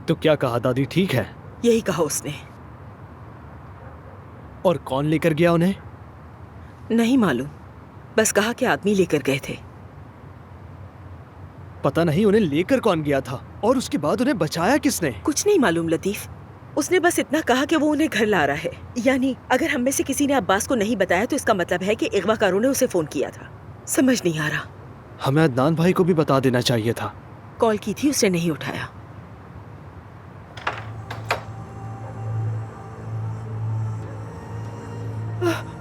तो क्या कहा दादी, ठीक है? यही कहा उसने। और कौन लेकर गया उन्हें? नहीं मालूम, बस कहा कि आदमी लेकर गए थे। पता नहीं उन्हें लेकर कौन गया था, और उसके बाद उन्हें बचाया किसने? कुछ नहीं मालूम लतीफ, उसने बस इतना कहा कि वो उन्हें घर ला रहा है। यानी अगर हम में से किसी ने अब्बास को नहीं बताया तो इसका मतलब है कि अगवाकारों ने उसे फोन किया था। समझ नहीं आ रहा। हमें अदनान भाई को भी बता देना चाहिए था। कॉल की थी, उसने नहीं उठाया।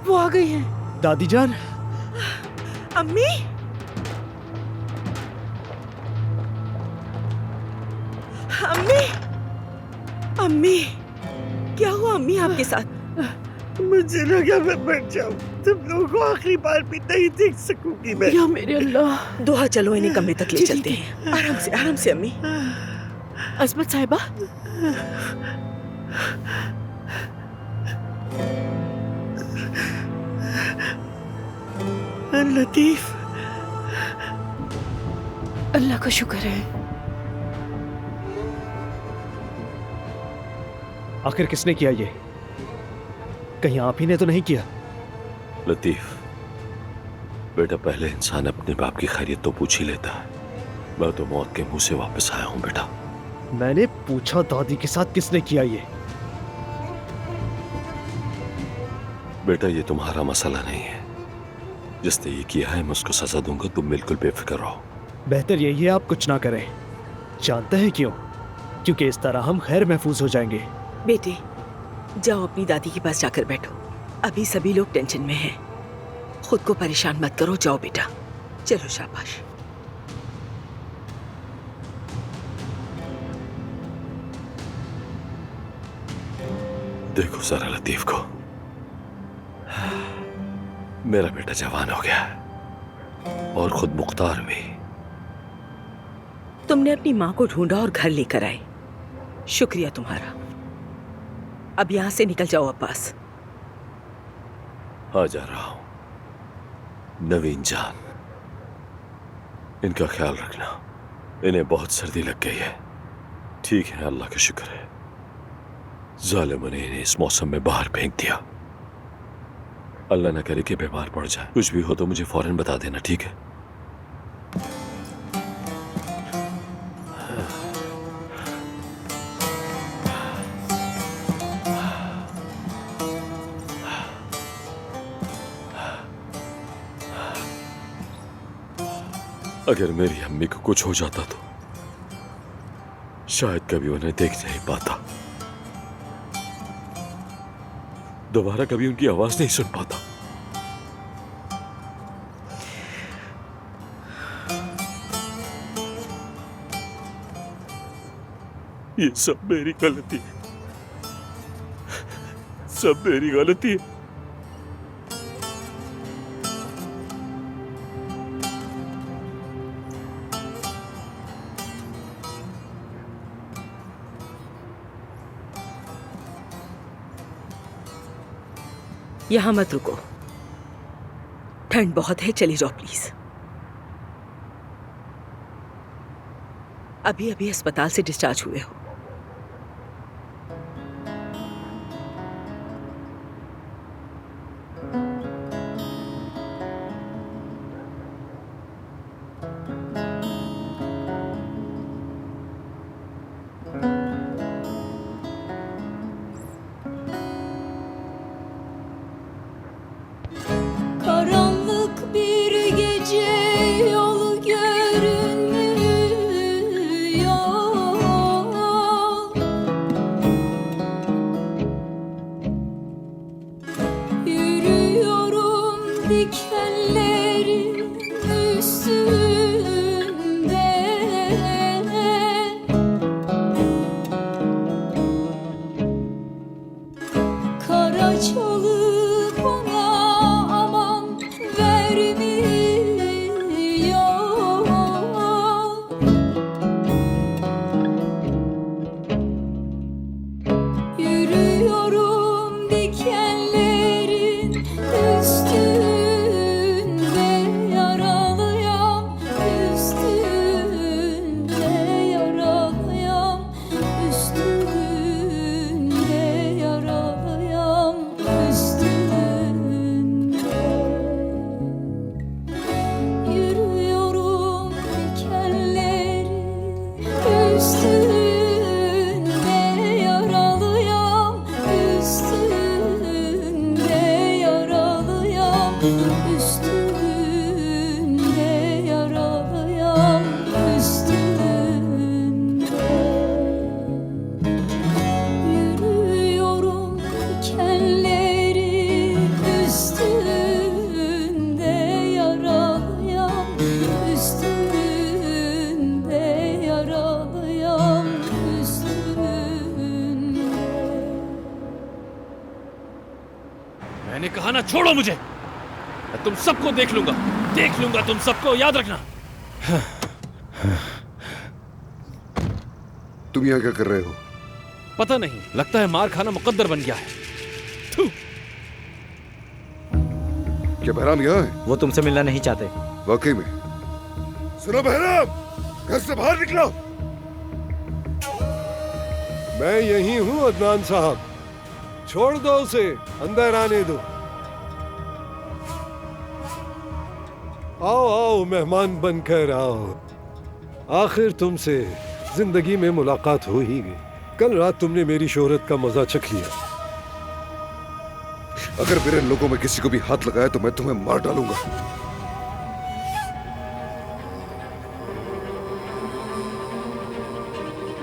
वो आ गई हैं। दादी जान। अम्मी, अम्मी, अम्मी, क्या हुआ अम्मी आपके साथ? मुझे लगा मैं मर जाऊं, तुम लोगों को आखिरी बार भी नहीं देख सकूंगी मैं। या मेरे अल्लाह। दुआ, चलो इन्हें कमरे तक ले चलते हैं। आराम से अम्मी। अजमत साहिबा, लतीफ, अल्लाह का शुक्र है। आखिर किसने किया ये? कहीं आप ही ने तो नहीं किया? लतीफ बेटा, पहले इंसान अपने बाप की खैरियत तो पूछ ही लेता है। मैं तो मौत के मुंह से वापस आया हूं बेटा। मैंने पूछा दादी के साथ किसने किया ये? बेटा ये तुम्हारा मसला नहीं है। जिसने ये किया है मैं उसको सजा दूंगा, तुम बिल्कुल बेफिक्र रहो। बेहतर यही है आप कुछ ना करें। जानते हैं क्यों? क्योंकि इस तरह हम खैर महफूज हो जाएंगे। बेटे, जाओ अपनी दादी के पास जाकर बैठो। अभी सभी लोग टेंशन में हैं। खुद को परेशान मत करो। जाओ बेटा, चलो शाबाश। देखो जरा लतीफ को, मेरा बेटा जवान हो गया और खुद मुख्तार भी। तुमने अपनी माँ को ढूंढा और घर लेकर आए, शुक्रिया तुम्हारा। अब यहाँ से निकल जाओ अब्बास। आ जा रहा हूं। नवीन जान, इनका ख्याल रखना, इन्हें बहुत सर्दी लग गई है। ठीक है, अल्लाह का शुक्र है जालिमों ने इन्हें इस मौसम में बाहर फेंक दिया। अल्लाह न करे कि बीमार पड़ जाए। कुछ भी हो तो मुझे फौरन बता देना, ठीक है? अगर मेरी अम्मी को कुछ हो जाता तो शायद कभी उन्हें देख नहीं पाता, दोबारा कभी उनकी आवाज नहीं सुन पाता। ये सब मेरी गलती है, सब मेरी गलती है। यहाँ मत रुको, ठंड बहुत है। चली जाओ प्लीज। अभी अभी अस्पताल से डिस्चार्ज हुए हो। Karanlık bir gece yol görünmüyor. Yürüyorum dikenlerin üstünde. Kara çalı bana aman vermiyor. Yürüyorum dikenlerin üstünde. üstünde yaralayan üstünde. Yürüyorum dikenleri üstünde yaralayan üstünde yaralayan üstünde. मैंने कहा ना छोड़ो मुझे, मैं तुम सबको देख लूंगा तुम सबको, याद रखना। तुम यहाँ क्या कर रहे हो? पता नहीं, लगता है मार खाना मुकद्दर बन गया है। थू। क्या बहराम यहाँ है? वो तुमसे मिलना नहीं चाहते। वाकई में? सुनो बहराम, घर से बाहर निकलो। मैं यही हूँ अदनान साहब, छोड़ दो उसे, अंदर आने दो। आओ आओ मेहमान बनकर आओ। आखिर तुमसे जिंदगी में मुलाकात हो ही गई। कल रात तुमने मेरी शोहरत का मजा चख लिया। अगर मेरे लोगों में किसी को भी हाथ लगाया तो मैं तुम्हें मार डालूंगा।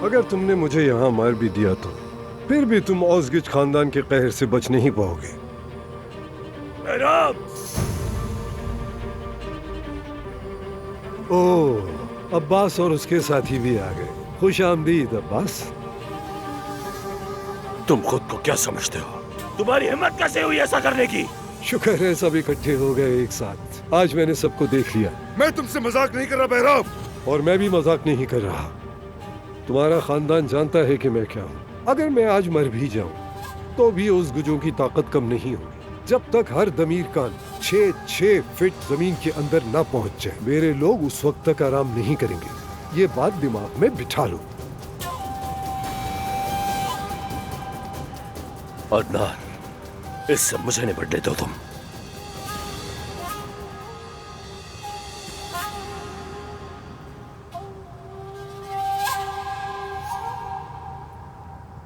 अगर तुमने मुझे यहाँ मार भी दिया तो फिर भी तुम औजगिच खानदान के कहर से बच नहीं पाओगे। ओह, अब्बास और उसके साथी भी आ गए। खुश आमदीद अब्बास। तुम खुद को क्या समझते हो? तुम्हारी हिम्मत कैसे हुई ऐसा करने की? शुक्र है सब इकट्ठे हो गए एक साथ। आज मैंने सबको देख लिया। मैं तुमसे मजाक नहीं कर रहा बहराम। और मैं भी मजाक नहीं कर रहा। तुम्हारा खानदान जानता है कि मैं क्या हूँ। अगर मैं आज मर भी जाऊं तो भी उस गुजों की ताकत कम नहीं होगी। जब तक हर दमीर कान 6 फीट जमीन के अंदर ना पहुंच जाए, मेरे लोग उस वक्त तक आराम नहीं करेंगे। ये बात दिमाग में बिठा लो। अदनान, इससे मुझे निपटने दो तुम।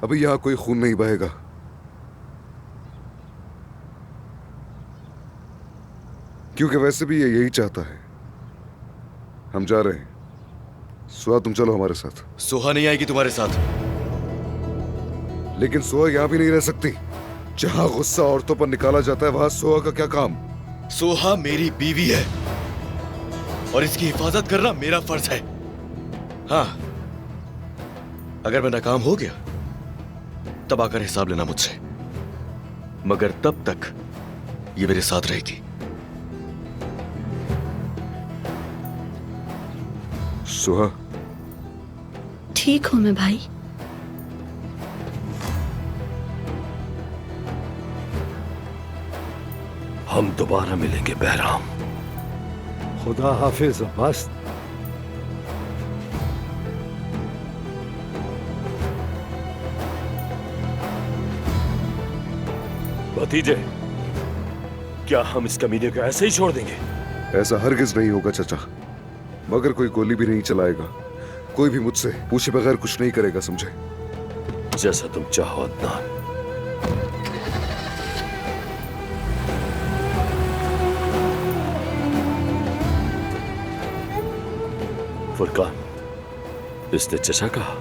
अभी यहाँ कोई खून नहीं बहेगा। क्योंकि वैसे भी ये यही चाहता है। हम जा रहे हैं। सुहा, तुम चलो हमारे साथ। सोहा नहीं आएगी तुम्हारे साथ। लेकिन सोहा यहाँ भी नहीं रह सकती। जहाँ गुस्सा औरतों पर निकाला जाता है वहां सोहा का क्या काम? सोहा मेरी बीवी है और इसकी हिफाजत करना मेरा फर्ज है। हाँ, अगर मैं नाकाम हो गया तब आकर हिसाब लेना मुझसे, मगर तब तक ये मेरे साथ रहेगी। सोहा, ठीक हूं मैं भाई। हम दोबारा मिलेंगे बहराम। खुदा हाफिज अब्बास। भतीजे, क्या हम इस कमीने को ऐसे ही छोड़ देंगे? ऐसा हरगिज नहीं होगा चाचा। मगर कोई गोली भी नहीं चलाएगा। कोई भी मुझसे पूछे बगैर कुछ नहीं करेगा, समझे? जैसा तुम चाहो अदनान। फुरकान, इसने चचा कहा।